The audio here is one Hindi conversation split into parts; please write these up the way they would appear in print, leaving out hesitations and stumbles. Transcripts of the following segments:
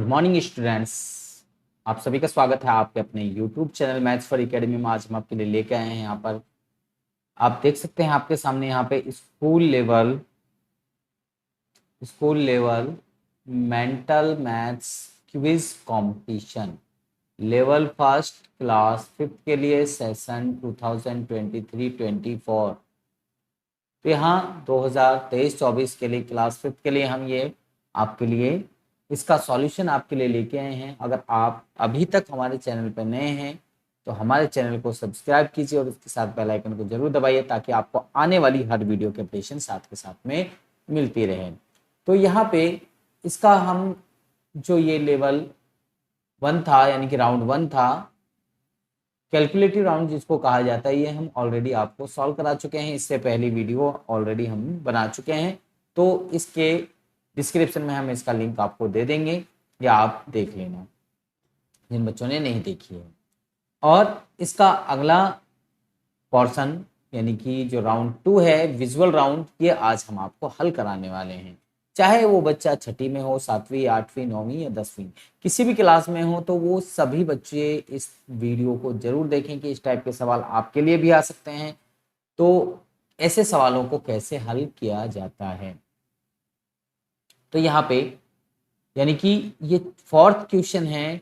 Good morning students. आप सभी का स्वागत है आपके अपने YouTube channel maths for academy में। आज हम आपके लिए लेके आए हैं यहाँ पर, आप देख सकते हैं आपके सामने यहाँ पे school level mental maths quiz competition level first class fifth के लिए सेशन 2023-24। तो यहाँ 2023-24 के लिए क्लास फिफ्थ के लिए हम ये आपके लिए इसका सॉल्यूशन आपके लिए लेके आए हैं। अगर आप अभी तक हमारे चैनल पर नए हैं तो हमारे चैनल को सब्सक्राइब कीजिए और उसके साथ बेल आइकन को जरूर दबाइए ताकि आपको आने वाली हर वीडियो के अपडेशन साथ के साथ में मिलती रहे। तो यहाँ पे इसका हम जो ये लेवल 1 था यानी कि राउंड 1 था, कैलकुलेटिव राउंड जिसको कहा जाता है, ये हम ऑलरेडी आपको सॉल्व करा चुके हैं। इससे पहली वीडियो ऑलरेडी हम बना चुके हैं, तो इसके डिस्क्रिप्शन में हम इसका लिंक आपको दे देंगे या आप देख लेना जिन बच्चों ने नहीं देखी है। और इसका अगला पोर्शन यानी कि जो राउंड 2 है विजुअल राउंड, ये आज हम आपको हल कराने वाले हैं। चाहे वो बच्चा छठी में हो, 7वीं, 8वीं, 9वीं या 10वीं, किसी भी क्लास में हो, तो वो सभी बच्चे इस वीडियो को जरूर देखें कि इस टाइप के सवाल आपके लिए भी आ सकते हैं। तो ऐसे सवालों को कैसे हल किया जाता है, तो यहाँ पे यानी कि ये फोर्थ क्वेश्चन है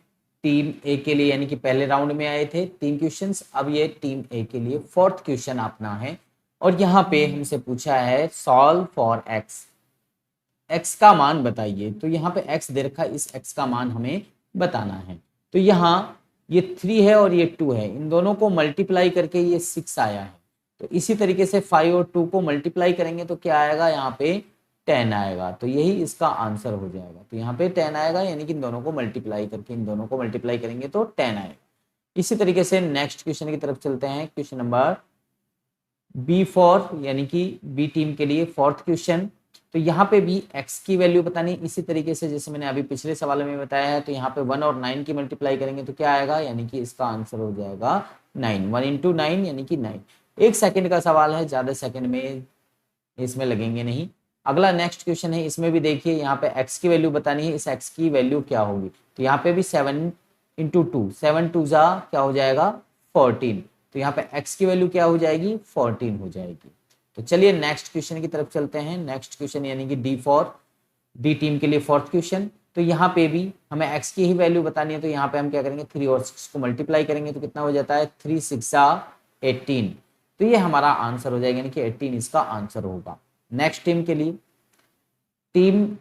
टीम ए के लिए, यानी कि पहले राउंड में आए थे 3 क्वेश्चंस, अब ये टीम ए के लिए फोर्थ क्वेश्चन अपना है। और यहाँ पे हमसे पूछा है सॉल्व फॉर एक्स का मान बताइए। तो यहाँ पे एक्स दे रखा है, इस एक्स का मान हमें बताना है। तो यहाँ ये 3 है और ये 2 है, इन दोनों को मल्टीप्लाई करके ये 6 आया है। तो इसी तरीके से 5 और 2 को मल्टीप्लाई करेंगे तो क्या आएगा, यहाँ पे 10 आएगा। तो यही इसका आंसर हो जाएगा। तो यहाँ पे 10 आएगा, यानी कि इन दोनों को मल्टीप्लाई करके इन दोनों को मल्टीप्लाई करेंगे तो 10 आएगा। इसी तरीके से नेक्स्ट क्वेश्चन की तरफ चलते हैं। क्वेश्चन नंबर B4 यानी कि बी टीम के लिए फोर्थ क्वेश्चन। तो यहाँ पे भी x की वैल्यू बतानी, इसी तरीके से जैसे मैंने अभी पिछले सवाल में बताया है। तो यहाँ पे 1 और 9 की मल्टीप्लाई करेंगे तो क्या आएगा, यानी कि इसका आंसर हो जाएगा 9। 1 इंटू 9 यानी कि 9। 1 सेकंड का सवाल है, ज्यादा सेकंड में इसमें लगेंगे नहीं। अगला नेक्स्ट क्वेश्चन है, इसमें भी देखिए यहाँ पे x की वैल्यू बतानी है। इस x की वैल्यू क्या होगी, तो यहाँ पे भी 7 इंटू 2, 7 2 जा क्या हो जाएगा 14। तो यहाँ पे x की वैल्यू क्या हो जाएगी 14 हो जाएगी। तो चलिए नेक्स्ट क्वेश्चन की तरफ चलते हैं। नेक्स्ट क्वेश्चन यानी कि डी टीम के लिए फोर्थ क्वेश्चन। तो यहाँ पे भी हमें x की ही वैल्यू बतानी है। तो यहाँ पे हम क्या करेंगे, 3 और 6 को मल्टीप्लाई करेंगे तो कितना हो जाता है 3 6 18। तो ये हमारा आंसर हो जाएगा, यानी कि 18 इसका आंसर होगा। नेक्स्ट टीम के लिए, टीम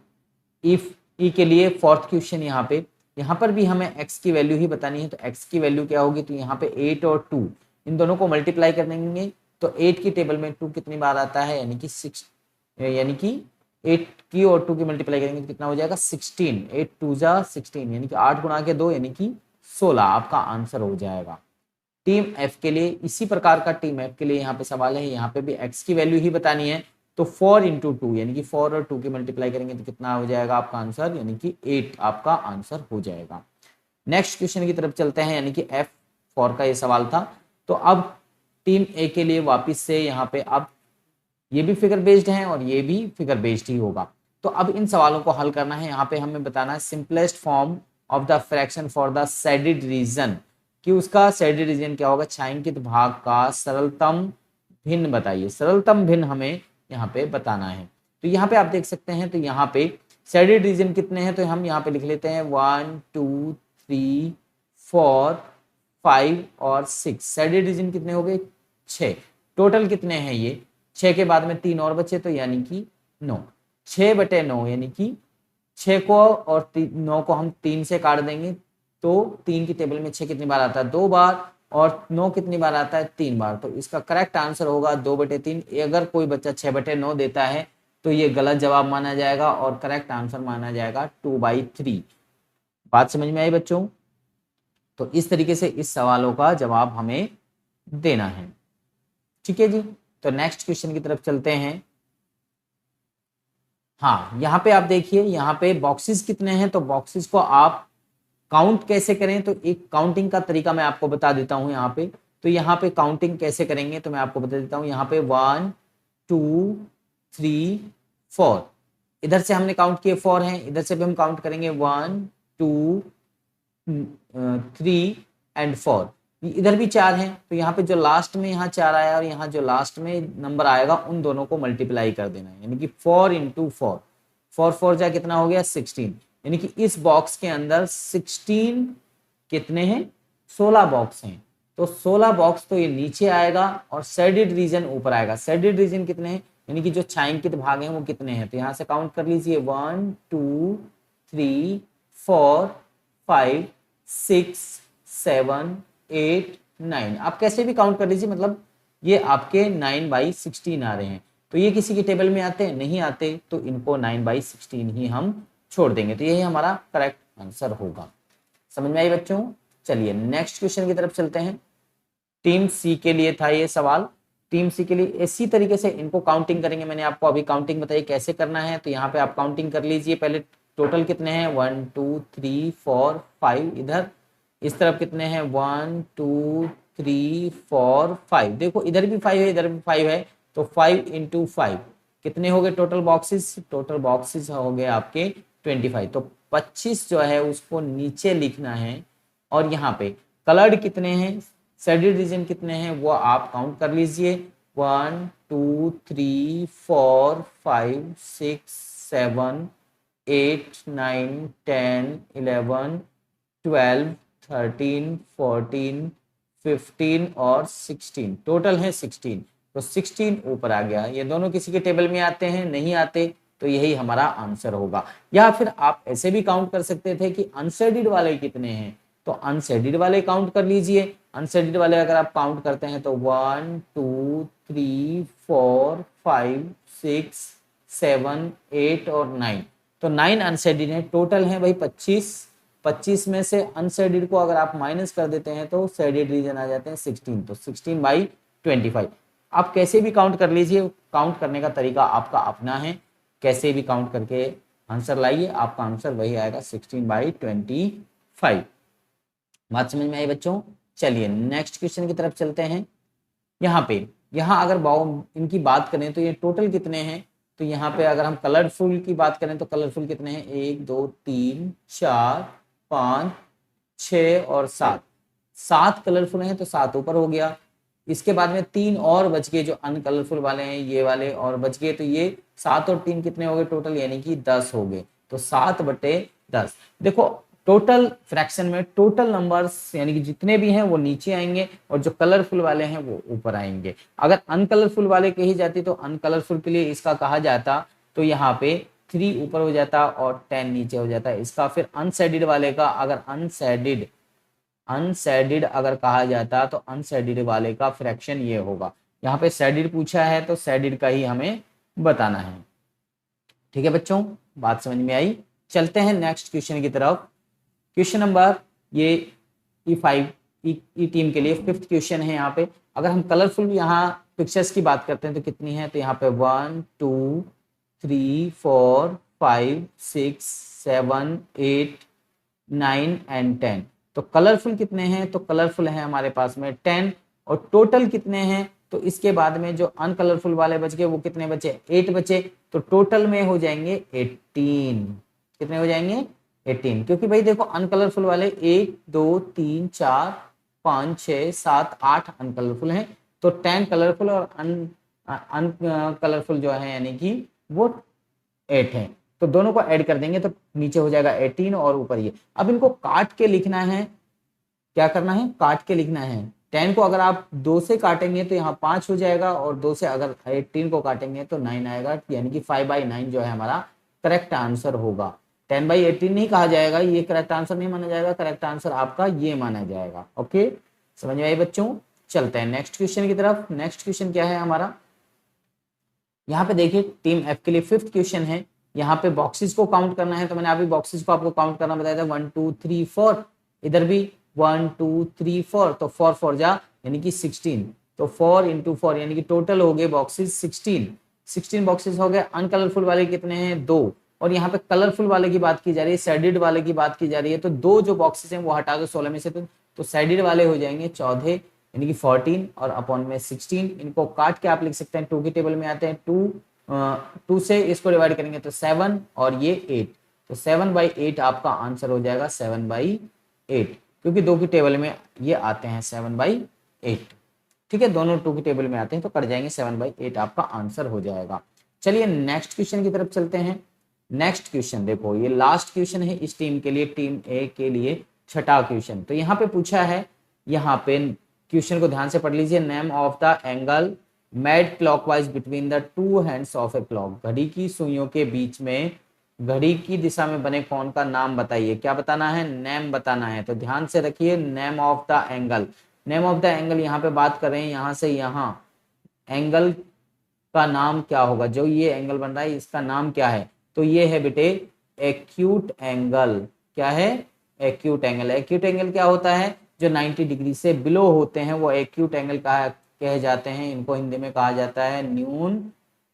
इफ ई के लिए फोर्थ क्वेश्चन, यहाँ पर भी हमें x की वैल्यू ही बतानी है। तो x की वैल्यू क्या होगी, तो यहाँ पे 8 और 2 इन दोनों को मल्टीप्लाई कर देंगे तो 8 की टेबल में 2 कितनी बार आता है, यानी कि 6, यानी कि 8 की और 2 की मल्टीप्लाई करेंगे तो कितना हो जाएगा 16। 8 2 जा 16 यानी कि 8 गुणा के 2 यानी कि 16 आपका आंसर हो जाएगा। टीम एफ के लिए इसी प्रकार का टीम एफ के लिए यहाँ पे सवाल है। यहाँ पे भी x की वैल्यू ही बतानी है। तो 4 इंटू 2 यानी कि 4 और 2 की मल्टीप्लाई करेंगे तो कितना हो जाएगा आपका आंसर, यानी कि 8 आपका आंसर हो जाएगा। नेक्स्ट क्वेश्चन की तरफ चलते हैं, यानी कि F4 का ये सवाल था। तो अब टीम ए के लिए वापिस से यहाँ पे अब ये भी फिगर बेस्ड है और ये भी फिगर बेस्ड ही होगा। तो अब इन सवालों को हल करना है। यहाँ पे हमें बताना है simplest form of the fraction for the shaded region, कि उसका शेडेड रीजन क्या होगा, छायांकित भाग का सरलतम भिन्न बताइए। सरलतम भिन्न हमें यहाँ पे बताना है। तो यहाँ पे आप देख सकते हैं, तो यहाँ पे शेडेड रीजन कितने हैं, तो हम यहाँ पे लिख लेते हैं 1 2 3 4 5 और 6। शेडेड रीजन कितने हो गए 6। टोटल कितने हैं ये 6 के बाद में 3 और बचे, तो यानी कि 9। 6/9 यानी कि 6 को और 9 को हम 3 से काट देंगे तो 3 की टेबल में 6 कितनी बार आता है 2 बार, और 9 कितनी बार आता है 3 बार। तो इसका करेक्ट आंसर होगा 2/3। अगर कोई बच्चा 6/9 देता है तो ये गलत जवाब माना जाएगा और करेक्ट आंसर माना जाएगा 2/3। बात समझ में आई बच्चों? तो इस तरीके से इस सवालों का जवाब हमें देना है। ठीक है जी। तो नेक्स्ट क्वेश्चन की तरफ चलते हैं। हाँ, यहाँ पे आप देखिए, यहाँ पे बॉक्सेस कितने हैं, तो बॉक्सेस को आप काउंट कैसे करें, तो एक काउंटिंग का तरीका मैं आपको बता देता हूं यहाँ पे। तो यहाँ पे काउंटिंग कैसे करेंगे तो मैं आपको बता देता हूं। यहाँ पे 1 2 3 4, इधर से हमने काउंट किए 4 हैं, इधर से भी हम काउंट करेंगे 1 2 3 एंड 4, इधर भी 4 हैं, तो यहाँ पे जो लास्ट में यहाँ 4 आया और यहाँ जो लास्ट में नंबर आएगा उन दोनों को मल्टीप्लाई कर देना है, यानी कि 4 इंटू 4, 4 4 जा कितना हो गया 16, यानी कि इस बॉक्स के अंदर 16 कितने हैं 16 बॉक्स हैं, तो 16 बॉक्स तो ये नीचे आएगा और शेडेड रीजन ऊपर आएगा। शेडेड रीजन कितने हैं, यानी कि जो छायांकित भाग हैं वो कितने हैं, तो यहाँ से काउंट कर लीजिए 1 2 3 4 5 6 7 8 9, आप कैसे भी काउंट कर लीजिए, मतलब ये आपके 9/16 आ रहे हैं। तो ये किसी की टेबल में आते हैं, नहीं आते, तो इनको 9/16 ही हम छोड़ देंगे, तो यही हमारा करेक्ट आंसर होगा। समझ में आई बच्चों? चलिए नेक्स्ट क्वेश्चन की तरफ चलते हैं। टीम सी के लिए था ये सवाल। टीम सी के लिए इसी तरीके से इनको काउंटिंग करेंगे, मैंने आपको अभी काउंटिंग बताई कैसे करना है, तो यहाँ पे आप काउंटिंग कर लीजिए। पहले टोटल कितने हैं 1 2 3 4 5, इधर इस तरफ कितने हैं 1 2 3 4 5, देखो इधर भी 5 है इधर भी 5 है, तो 5 इंटू 5 कितने हो गए टोटल बॉक्सेस, टोटल बॉक्सेस हो गए आपके 25, तो 25 जो है उसको नीचे लिखना है। और यहाँ पे कलर्ड कितने हैं, शेडेड रीजन कितने हैं वो आप काउंट कर लीजिए 1 2 3 4 5 6 7 8 9 10 11 12 13 14 15 और 16, टोटल है 16, तो 16 ऊपर आ गया। ये दोनों किसी के टेबल में आते हैं, नहीं आते, तो यही हमारा आंसर होगा। या फिर आप ऐसे भी काउंट कर सकते थे कि अनशेडेड वाले कितने हैं, तो अनशेडेड वाले काउंट कर लीजिए। अनशेडेड वाले अगर आप काउंट करते हैं तो 1 2 3 4 5 6 7 8 और 9, तो 9 अनशेडेड है, टोटल है भाई 25। 25 में से अनशेडेड को अगर आप माइनस कर देते हैं तो शेडेड रीजन आ जाते हैं 16, तो 16/25। आप कैसे भी काउंट कर लीजिए, काउंट करने का तरीका आपका अपना है, कैसे भी काउंट करके आंसर लाइए, आपका आंसर वही आएगा 16/25। बात समझ में आई बच्चों? चलिए नेक्स्ट क्वेश्चन की तरफ चलते हैं। यहाँ अगर इनकी बात करें तो ये टोटल कितने हैं, तो यहाँ पे अगर हम कलरफुल की बात करें तो कलरफुल कितने हैं 1 2 3 4 5 6 और 7, 7 कलरफुल हैं, तो 7 ऊपर हो गया। इसके बाद में 3 और बच गए जो अनकलरफुल वाले हैं, ये वाले और बच गए, तो ये 7 और 3 कितने हो गए टोटल, यानी कि 10 हो गए, तो 7/10। देखो टोटल फ्रैक्शन में टोटल नंबर्स यानी कि जितने भी हैं वो नीचे आएंगे और जो कलरफुल वाले हैं वो ऊपर आएंगे। अगर अनकलरफुल वाले कही जाती तो अनकलरफुल के लिए इसका कहा जाता तो यहाँ पे 3 ऊपर हो जाता और 10 नीचे हो जाता इसका। फिर अनशेडेड वाले का अगर अनशेडेड अगर कहा जाता तो अनशेडेड वाले का फ्रैक्शन ये होगा। यहाँ पे शेडेड पूछा है तो शेडेड का ही हमें बताना है। ठीक है बच्चों, बात समझ में आई? चलते हैं नेक्स्ट क्वेश्चन की तरफ। क्वेश्चन नंबर ये E5 ई टीम के लिए 5th क्वेश्चन है। यहाँ पे अगर हम कलरफुल यहाँ पिक्चर्स की बात करते हैं तो कितनी है, तो यहाँ पे 1 2 3 4 5 6 7 8 9 एंड 10, तो कलरफुल कितने हैं, तो कलरफुल है हमारे पास में 10 और टोटल कितने हैं, तो इसके बाद में जो अनकलरफुल वाले बच गए वो कितने बचे 8 बचे, तो टोटल में हो जाएंगे 18। कितने हो जाएंगे 18, क्योंकि भाई देखो अनकलरफुल वाले 1 2 3 4 5 6 7 8 अनकलरफुल हैं, तो 10 कलरफुल और अनकलरफुल जो है यानी कि वो 8 है, तो दोनों को ऐड कर देंगे तो नीचे हो जाएगा 18 और ऊपर ये। अब इनको काट के लिखना है, क्या करना है काट के लिखना है। 10 को अगर आप 2 से काटेंगे तो यहाँ 5 हो जाएगा और 2 से अगर 18 को काटेंगे तो 9 आएगा, यानी कि 5/9 जो है हमारा करेक्ट आंसर होगा। 10/18 नहीं कहा जाएगा, ये करेक्ट आंसर नहीं माना जाएगा, करेक्ट आंसर आपका ये माना जाएगा। ओके, समझ में आई बच्चों? चलते हैं नेक्स्ट क्वेश्चन की तरफ। नेक्स्ट क्वेश्चन क्या है हमारा, यहाँ पे देखिए टीम एफ के लिए 5th क्वेश्चन है। यहाँ पे बॉक्सेस को काउंट करना है, तो मैंने अभी बॉक्सेस को आपको काउंट करना बताया था 1 2 3 4, इधर भी 1 2 3 4, तो 4 4 जा यानी कि 16, तो 4 इंटू 4 यानी कि टोटल हो गए बॉक्सेस 16 बॉक्सेस हो गए। अनकलरफुल वाले कितने हैं 2, और यहाँ पे कलरफुल वाले की बात की जा रही है, शेडेड वाले की बात की जा रही है, तो 2 जो बॉक्सेस हैं वो हटा दो 16 में से, तो शेडेड वाले हो जाएंगे 14 यानी कि 14 और अपॉन में 16। इनको काट के आप लिख सकते हैं 2 की टेबल में आते हैं, 2 से इसको डिवाइड करेंगे तो 7 और ये 8, तो 7/8 आपका आंसर हो जाएगा 7/8, क्योंकि 2 की टेबल में ये आते हैं 7/8। ठीक है, दोनों 2 की टेबल में आते हैं तो कट जाएंगे, 7/8 आपका आंसर हो जाएगा। चलिए नेक्स्ट क्वेश्चन की तरफ चलते हैं। नेक्स्ट क्वेश्चन देखो, ये लास्ट क्वेश्चन है इस टीम के लिए, टीम ए के लिए छठा क्वेश्चन। तो यहाँ पे पूछा है, यहाँ पे क्वेश्चन को ध्यान से पढ़ लीजिए। Name of the angle made clockwise between the two hands of a clock. घड़ी की सुइयों के बीच में घड़ी की दिशा में बने कोण का नाम बताइए। क्या बताना है? नेम बताना है। तो ध्यान से रखिए, name of the angle, name of the angle यहाँ पे बात कर रहे हैं, यहाँ से यहाँ एंगल का नाम क्या होगा? जो ये एंगल बन रहा है इसका नाम क्या है? तो ये है बेटे एक्यूट एंगल। क्या है? Acute angle. एक्यूट एंगल क्या होता है? जो 90 डिग्री से बिलो होते हैं वो एक्यूट एंगल कहे जाते हैं। इनको हिंदी में कहा जाता है न्यून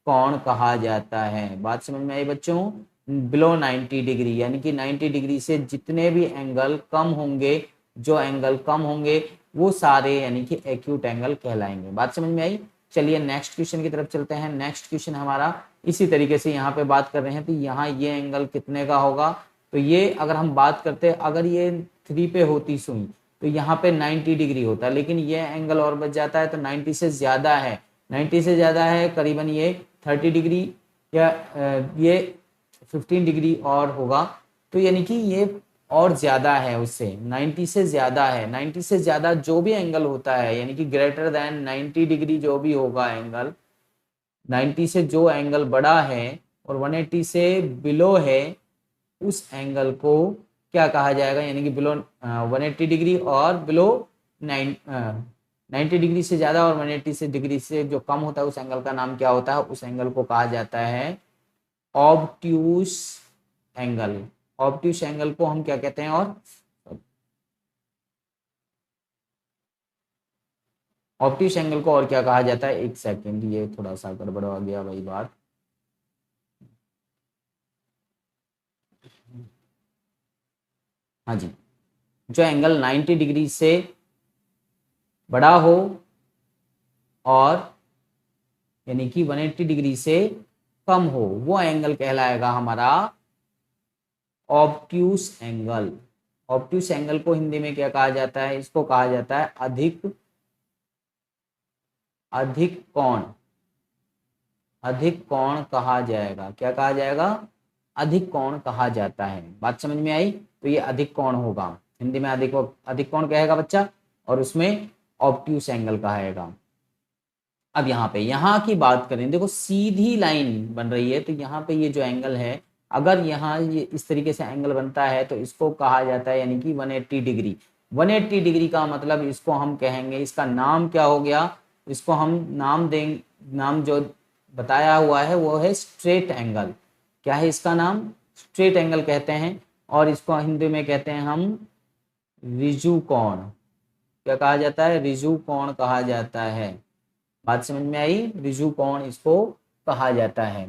कोण कहा जाता है। बात समझ में आई बच्चों? बिलो 90 डिग्री, यानी कि 90 डिग्री से जितने भी एंगल कम होंगे, जो एंगल कम होंगे वो सारे यानी कि एक्यूट एंगल कहलाएंगे। बात समझ में आई? चलिए नेक्स्ट क्वेश्चन की तरफ चलते हैं। नेक्स्ट क्वेश्चन हमारा इसी तरीके से यहाँ पे बात कर रहे हैं, तो यहाँ ये एंगल कितने का होगा? तो ये अगर हम बात करते, अगर ये 3 पे होती सुई तो यहाँ पे 90 डिग्री होता, लेकिन ये एंगल और बच जाता है तो 90 से ज्यादा है, 90 से ज्यादा है, करीबन ये 30 डिग्री या ये 15 डिग्री और होगा। तो यानी कि ये और ज्यादा है उससे, 90 से ज्यादा है। 90 से ज्यादा जो भी एंगल होता है, यानी कि ग्रेटर देन 90 डिग्री जो भी होगा एंगल, 90 से जो एंगल बड़ा है और 180 से बिलो है, उस एंगल को क्या कहा जाएगा? यानी कि बिलो 180 डिग्री और बिलो 90 डिग्री से ज्यादा और 180 से डिग्री से जो कम होता है उस एंगल का नाम क्या होता है? उस एंगल को कहा जाता है ऑब्ट्यूस एंगल। ऑब्ट्यूस एंगल को हम क्या कहते हैं? और ऑब्ट्यूस एंगल को और क्या कहा जाता है? एक सेकंड, ये थोड़ा सा गड़बड़ हो गया वही बात। हाँ जी, जो एंगल 90 डिग्री से बड़ा हो और यानी कि 180 डिग्री से कम हो, वो एंगल कहलाएगा हमारा ऑब्ट्यूस एंगल। ऑब्ट्यूस एंगल को हिंदी में क्या कहा जाता है? इसको कहा जाता है अधिक कोण। अधिक कोण कहा जाएगा। क्या कहा जाएगा? अधिक कोण कहा जाता है। बात समझ में आई? तो ये अधिक कोण होगा, हिंदी में अधिक कोण कहेगा बच्चा, और उसमें ऑब्ट्यूस एंगल कहेगा। अब यहाँ की बात करें, देखो सीधी लाइन बन रही है, तो यहाँ पे ये जो एंगल है, अगर यहाँ ये इस तरीके से एंगल बनता है तो इसको कहा जाता है यानी कि 180 डिग्री। 180 डिग्री का मतलब इसको हम कहेंगे, इसका नाम क्या हो गया? इसको हम नाम देंगे, नाम जो बताया हुआ है वो है स्ट्रेट एंगल। क्या है इसका नाम? स्ट्रेट एंगल कहते हैं, और इसको हिंदी में कहते हैं हम रिजु कोण। क्या कहा जाता है? रिजु कोण कहा जाता है। बात समझ में आई? रिजु कोण इसको कहा जाता है।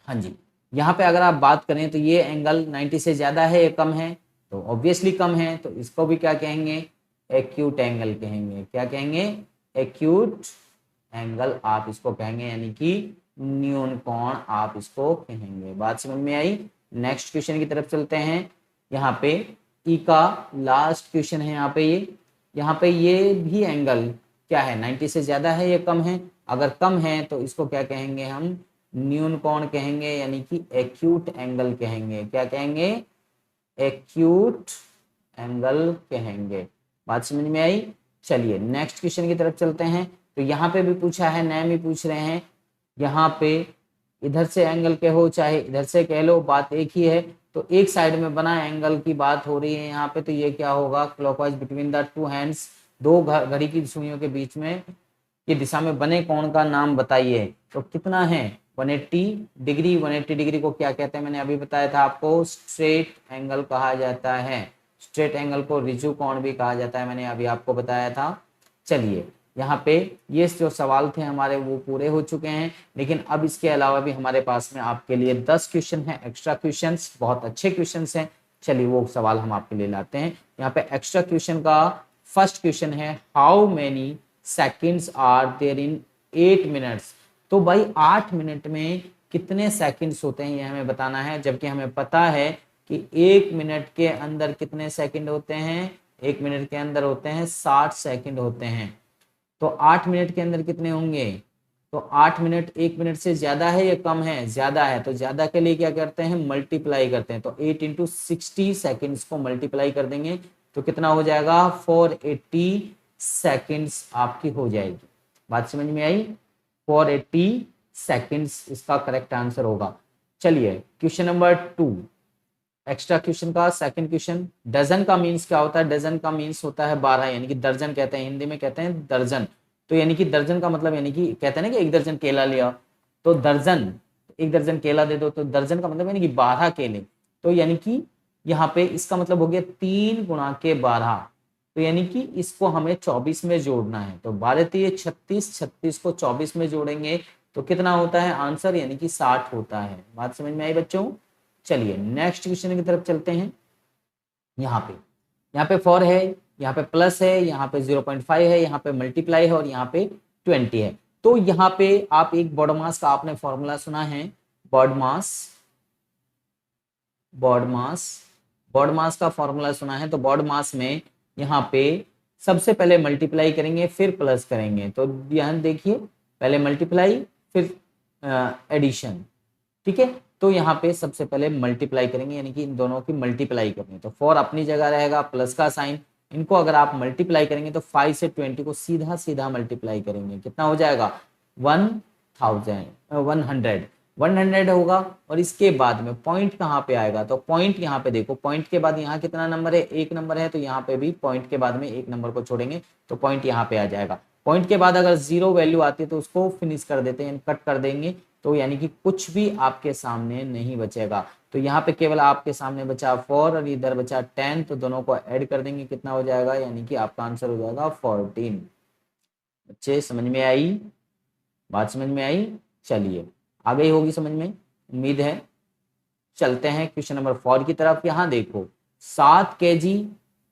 हाँ जी, यहाँ पे अगर आप बात करें तो ये एंगल 90 से ज्यादा है या कम है? तो ऑब्वियसली कम है, तो इसको भी क्या कहेंगे? एक्यूट एंगल कहेंगे। क्या कहेंगे? एक्यूट एंगल आप इसको कहेंगे, यानी कि न्यून कोण आप इसको कहेंगे। बात समझ में आई? नेक्स्ट क्वेश्चन की तरफ चलते हैं। यहाँ पे ई का लास्ट क्वेश्चन है। यहाँ पे ये भी एंगल क्या है? 90 से ज्यादा है या कम है? अगर कम है तो इसको क्या कहेंगे? हम न्यून कोण कहेंगे, यानी कि एक्यूट एंगल कहेंगे। क्या कहेंगे? एक्यूट एंगल कहेंगे। बात समझ में आई? चलिए नेक्स्ट क्वेश्चन की तरफ चलते हैं। तो यहाँ पे भी पूछा है, नेम ही पूछ रहे हैं। यहाँ पे इधर से एंगल कहो चाहे इधर से कह लो, बात एक ही है। तो एक साइड में बना एंगल की बात हो रही है यहाँ पे, तो ये क्या होगा? Clockwise between the two hands, दो घड़ी की सुइयों के बीच में ये दिशा में बने कोण का नाम बताइए। तो कितना है? 180 डिग्री। 180 डिग्री को क्या कहते हैं? मैंने अभी बताया था आपको, स्ट्रेट एंगल कहा जाता है। स्ट्रेट एंगल को रिजु कोण भी कहा जाता है, मैंने अभी आपको बताया था। चलिए यहाँ पे ये जो सवाल थे हमारे वो पूरे हो चुके हैं, लेकिन अब इसके अलावा भी हमारे पास में आपके लिए 10 क्वेश्चन हैं, एक्स्ट्रा क्वेश्चंस, बहुत अच्छे क्वेश्चंस हैं। चलिए वो सवाल हम आपके लिए लाते हैं। यहाँ पे एक्स्ट्रा क्वेश्चन का फर्स्ट क्वेश्चन है, how many seconds are there in 8 minutes. तो भाई 8 मिनट में कितने सेकंड्स होते हैं ये हमें बताना है, जबकि हमें पता है कि 1 मिनट के अंदर कितने सेकंड होते हैं, 1 मिनट के अंदर होते हैं 60 सेकंड होते हैं। तो 8 मिनट के अंदर कितने होंगे, तो 8 मिनट 1 मिनट से ज्यादा है या कम है, ज्यादा है, तो ज्यादा के लिए क्या करते हैं, मल्टीप्लाई करते हैं। तो 8 इंटू 60 सेकेंड्स को मल्टीप्लाई कर देंगे तो कितना हो जाएगा, 480 सेकेंड्स आपकी हो जाएगी। बात समझ में आई, 480 सेकेंड्स इसका करेक्ट आंसर होगा। चलिए क्वेश्चन नंबर 2, एक्स्ट्रा क्वेश्चन का सेकंड क्वेश्चन। डजन का मीन्स क्या होता है, डजन का मीन्स होता है 12, यानी कि दर्जन कहते हैं, हिंदी में कहते हैं दर्जन। तो यानी कि दर्जन का मतलब, यानी कि कहते हैं ना कि 1 दर्जन केला लिया, तो दर्जन, 1 दर्जन केला दे दो, तो दर्जन का मतलब यानी कि 12 केले। तो यानी कि यहाँ पे इसका मतलब हो गया 3 गुणा के 12, तो यानी कि इसको हमें 24 में जोड़ना है। तो 12 3 36, 36 को 24 में जोड़ेंगे तो कितना होता है आंसर, यानी कि 60 होता है। बात समझ में आई बच्चों। चलिए नेक्स्ट क्वेश्चन की तरफ चलते हैं। यहाँ पे 4 है, यहाँ पे प्लस है, यहाँ पे 0.5 है, यहाँ पे मल्टीप्लाई है और यहाँ पे 20 है। तो यहाँ पे आप एक बॉडमास का आपने फॉर्मूला सुना है, बॉडमास, बॉडमास, बॉडमास का फॉर्मूला सुना है। तो बॉडमास में यहाँ पे सबसे पहले मल्टीप्लाई करेंगे फिर प्लस करेंगे। तो यहाँ देखिए, पहले मल्टीप्लाई फिर एडिशन, ठीक है। तो यहाँ पे सबसे पहले मल्टीप्लाई करेंगे, यानी कि इन दोनों की मल्टीप्लाई करेंगे। तो 4 अपनी जगह रहेगा, प्लस का साइन, इनको अगर आप मल्टीप्लाई करेंगे तो 5 से 20 को सीधा सीधा मल्टीप्लाई करेंगे, कितना हो जाएगा 100 होगा। और इसके बाद में पॉइंट कहाँ पे आएगा, तो पॉइंट यहाँ पे देखो, पॉइंट के बाद यहाँ कितना नंबर है, 1 नंबर है, तो यहाँ पे भी पॉइंट के बाद में 1 नंबर को छोड़ेंगे तो पॉइंट यहाँ पे आ जाएगा। पॉइंट के बाद अगर 0 वैल्यू आती है तो उसको फिनिश कर देते हैं, कट कर देंगे, तो यानी कि कुछ भी आपके सामने नहीं बचेगा। तो यहाँ पे केवल आपके सामने बचा 4 और इधर बचा 10, तो दोनों को ऐड कर देंगे, कितना हो जाएगा, यानी कि आपका आंसर हो जाएगा 14। बच्चे समझ में आई, बात समझ में आई। चलिए आ गई होगी समझ में, उम्मीद है। चलते हैं क्वेश्चन नंबर 4 की तरफ। यहाँ देखो 7 kg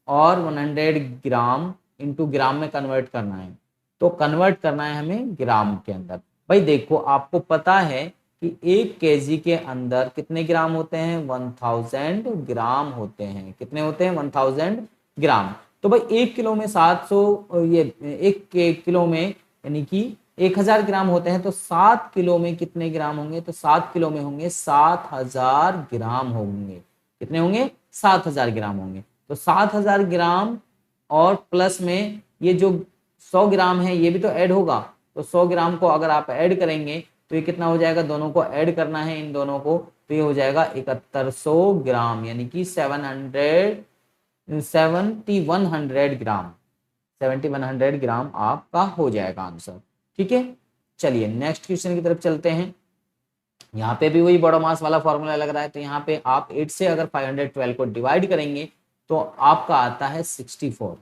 और 100 ग्राम इंटू ग्राम में कन्वर्ट करना है। तो कन्वर्ट करना है हमें ग्राम के अंदर। भाई देखो आपको पता है कि 1 kg के अंदर कितने ग्राम होते हैं, 1000 ग्राम होते हैं। कितने होते हैं, 1000 ग्राम। तो भाई 1 किलो में 700, ये 1 किलो में यानी कि 1000 ग्राम होते हैं। तो 7 किलो में कितने ग्राम होंगे, तो 7 किलो में होंगे 7000 ग्राम होंगे। कितने होंगे, 7000 ग्राम होंगे। तो 7000 ग्राम और प्लस में ये जो 100 ग्राम है ये भी तो ऐड होगा। तो 100 ग्राम को अगर आप ऐड करेंगे तो ये कितना हो जाएगा, दोनों को ऐड करना है इन दोनों को, तो ये हो जाएगा 7100 ग्राम, यानी कि 7100 ग्राम, 7100 ग्राम आपका हो जाएगा आंसर। ठीक है, चलिए नेक्स्ट क्वेश्चन की तरफ चलते हैं। यहाँ पे भी वही बड़ा मास वाला फॉर्मूला लग रहा है। तो यहाँ पे आप 8 से अगर 512 को डिवाइड करेंगे तो आपका आता है 64।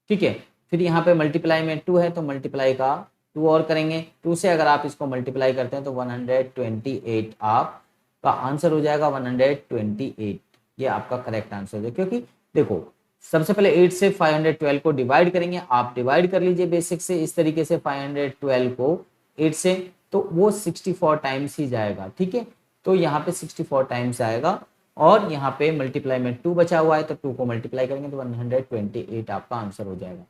ठीक है, फिर यहाँ पे मल्टीप्लाई में 2 है तो मल्टीप्लाई का 2 और करेंगे। 2 से अगर आप इसको मल्टीप्लाई करते हैं तो 128 आपका आंसर हो जाएगा, 128। ये आपका करेक्ट आंसर है, क्योंकि देखो सबसे पहले 8 से 512 को डिवाइड करेंगे। आप डिवाइड कर लीजिए बेसिक से इस तरीके से 512 को 8 से, तो वो 64 टाइम्स ही जाएगा। ठीक है, तो यहाँ पे 64 टाइम्स आएगा और यहाँ पे मल्टीप्लाई में 2 बचा हुआ है तो 2 को मल्टीप्लाई करेंगे तो 128 आपका आंसर हो जाएगा।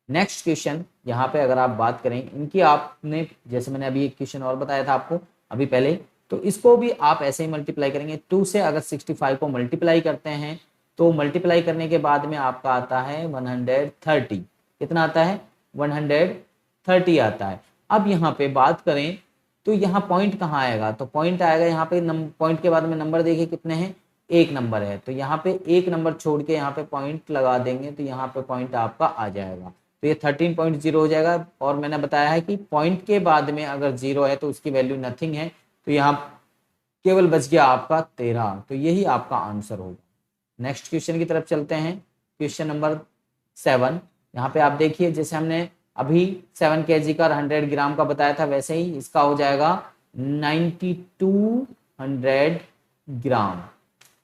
नेक्स्ट क्वेश्चन, यहाँ पे अगर आप बात करें इनकी, आपने जैसे मैंने अभी एक क्वेश्चन और बताया था आपको अभी पहले, तो इसको भी आप ऐसे ही मल्टीप्लाई करेंगे। 2 से अगर 65 को मल्टीप्लाई करते हैं तो मल्टीप्लाई करने के बाद में आपका आता है 130। कितना आता है, 130 आता है। अब यहाँ पे बात करें तो यहाँ पॉइंट कहाँ आएगा, तो पॉइंट आएगा यहाँ पे, पॉइंट के बाद में नंबर देखिए कितने हैं, 1 नंबर है। तो यहाँ पे 1 नंबर छोड़ के यहाँ पे पॉइंट लगा देंगे तो यहाँ पे पॉइंट आपका आ जाएगा। तो ये 13.0 हो जाएगा। और मैंने बताया है कि पॉइंट के बाद में अगर 0 है तो उसकी वैल्यू नथिंग है, तो यहाँ केवल बच गया आपका 13। तो यही आपका आंसर होगा। नेक्स्ट क्वेश्चन की तरफ चलते हैं, क्वेश्चन नंबर 7। यहाँ पे आप देखिए जैसे हमने अभी 7 kg का 100 ग्राम का बताया था, वैसे ही इसका हो जाएगा 9200 ग्राम।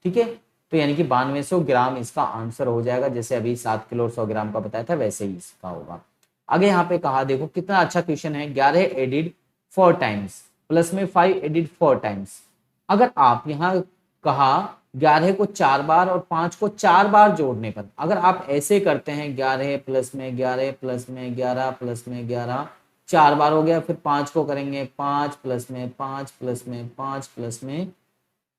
ठीक है, तो यानी कि 9200 ग्राम इसका आंसर हो जाएगा। जैसे अभी 7 किलो और 100 ग्राम का बताया था वैसे ही इसका होगा। आगे यहाँ पे कहा देखो कितना अच्छा क्वेश्चन है, 11 एडिड 4 टाइम्स। प्लस में 5 एडिड 4 टाइम्स। अगर आप यहाँ कहा 11 को 4 बार और 5 को 4 बार जोड़ने पर, अगर आप ऐसे करते हैं 11 प्लस में 11 प्लस में 11 प्लस में 11 4 बार हो गया, फिर 5 को करेंगे 5 प्लस में 5 प्लस में 5 प्लस में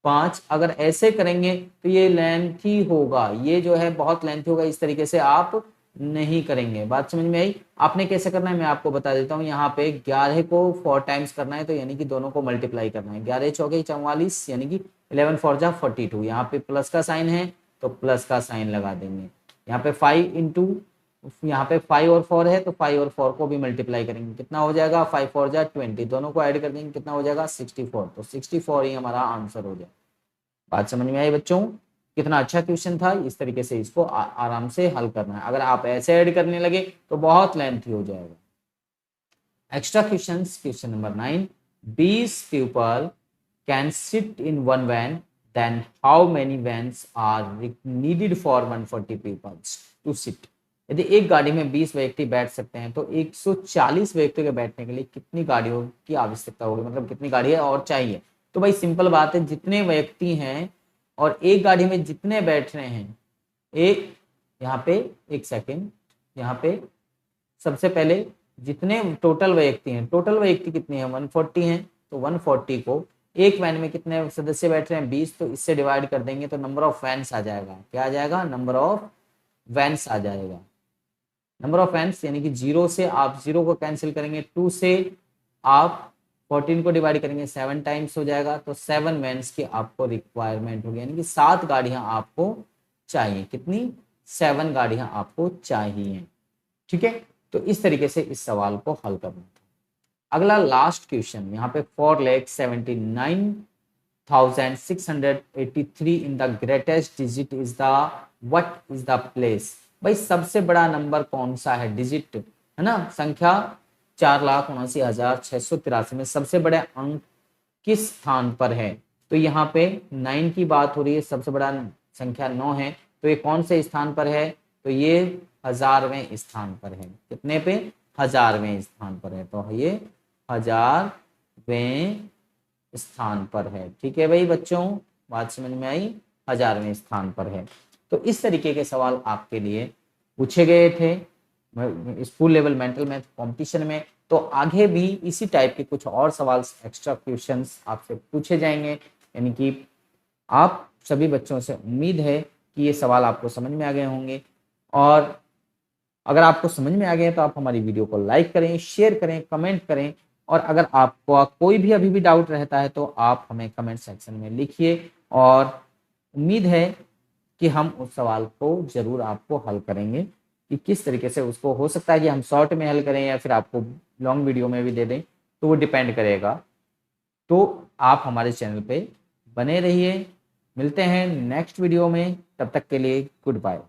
5, अगर ऐसे करेंगे तो ये लेंथी होगा, ये जो है बहुत लेंथी होगा, इस तरीके से आप नहीं करेंगे। बात समझ में आई? आपने कैसे करना है मैं आपको बता देता हूँ। यहाँ पे 11 को 4 टाइम्स करना है, तो यानी कि दोनों को मल्टीप्लाई करना है। 11 चौके 44 यानी कि 11 4 जा 42। यहाँ पे प्लस का साइन है तो प्लस का साइन लगा देंगे। यहाँ पे 5 इंटू, यहाँ पे 5 और 4 है तो 5 और 4 को भी मल्टीप्लाई करेंगे, कितना हो जाएगा 5 4 जा 20, दोनों को ऐड कर देंगे, कितना हो जाएगा 64। तो 64 ही हमारा आंसर हो जाएगा। बात समझ में आई बच्चों? कितना अच्छा क्वेश्चन था। इस तरीके से इसको आराम से हल करना है। अगर आप ऐसे ऐड करने लगे तो बहुत लेंथी हो जाएगा। Extra questions, question number 9, 20 people can sit in one van, then how many vans are needed for 140 people to sit. यदि एक गाड़ी में 20 व्यक्ति बैठ सकते हैं तो 140 व्यक्तियों के बैठने के लिए कितनी गाड़ियों की आवश्यकता होगी, मतलब कितनी गाड़ी है और चाहिए। तो भाई सिंपल बात है, जितने व्यक्ति हैं और एक गाड़ी में जितने बैठ रहे हैं, एक यहाँ पे एक सेकंड, यहाँ पे सबसे पहले जितने टोटल व्यक्ति हैं, टोटल व्यक्ति कितने हैं 140 हैं, तो 140 को एक वैन में कितने सदस्य बैठ रहे हैं 20, तो इससे डिवाइड कर देंगे तो नंबर ऑफ वैन्स आ जाएगा। क्या आ जाएगा? नंबर ऑफ वैन्स आ जाएगा। नंबर ऑफ वैन्स यानी कि 0 से आप 0 को कैंसिल करेंगे, 2 से आप 14 को डिवाइड करेंगे 7 टाइम्स हो जाएगा, तो 7 वैन्स की आपको रिक्वायरमेंट होगी, यानी कि 7 गाड़ियां आपको चाहिए। कितनी? 7 गाड़ियां आपको चाहिए। ठीक है, तो इस तरीके से इस सवाल को हल करना था। अगला लास्ट क्वेश्चन, यहाँ पे 4,79,683 in the greatest digit is the what is the place. भाई सबसे बड़ा नंबर कौन सा है, डिजिट है ना, संख्या 4,79,683 में सबसे बड़े अंक किस स्थान पर है। तो यहाँ पे 9 की बात हो रही है, सबसे बड़ा संख्या 9 है, तो ये कौन से स्थान पर है, तो ये 1000वें स्थान पर है। कितने पे? 1000वें स्थान पर है, तो ये 1000वें स्थान पर है। ठीक है भाई बच्चों, बात समझ में आई? 1000वें स्थान पर है। तो इस तरीके के सवाल आपके लिए पूछे गए थे school level mental math competition में। तो आगे भी इसी टाइप के कुछ और सवाल, एक्स्ट्रा क्वेश्चंस आपसे पूछे जाएंगे, यानी कि आप सभी बच्चों से उम्मीद है कि ये सवाल आपको समझ में आ गए होंगे। और अगर आपको समझ में आ गए तो आप हमारी वीडियो को लाइक करें, शेयर करें, कमेंट करें, और अगर आपको कोई भी अभी भी डाउट रहता है तो आप हमें कमेंट सेक्शन में लिखिए, और उम्मीद है कि हम उस सवाल को जरूर आपको हल करेंगे। कि किस तरीके से उसको, हो सकता है कि हम शॉर्ट में हल करें या फिर आपको लॉन्ग वीडियो में भी दे दें, तो वो डिपेंड करेगा। तो आप हमारे चैनल पे बने रहिए, मिलते हैं नेक्स्ट वीडियो में, तब तक के लिए गुड बाय।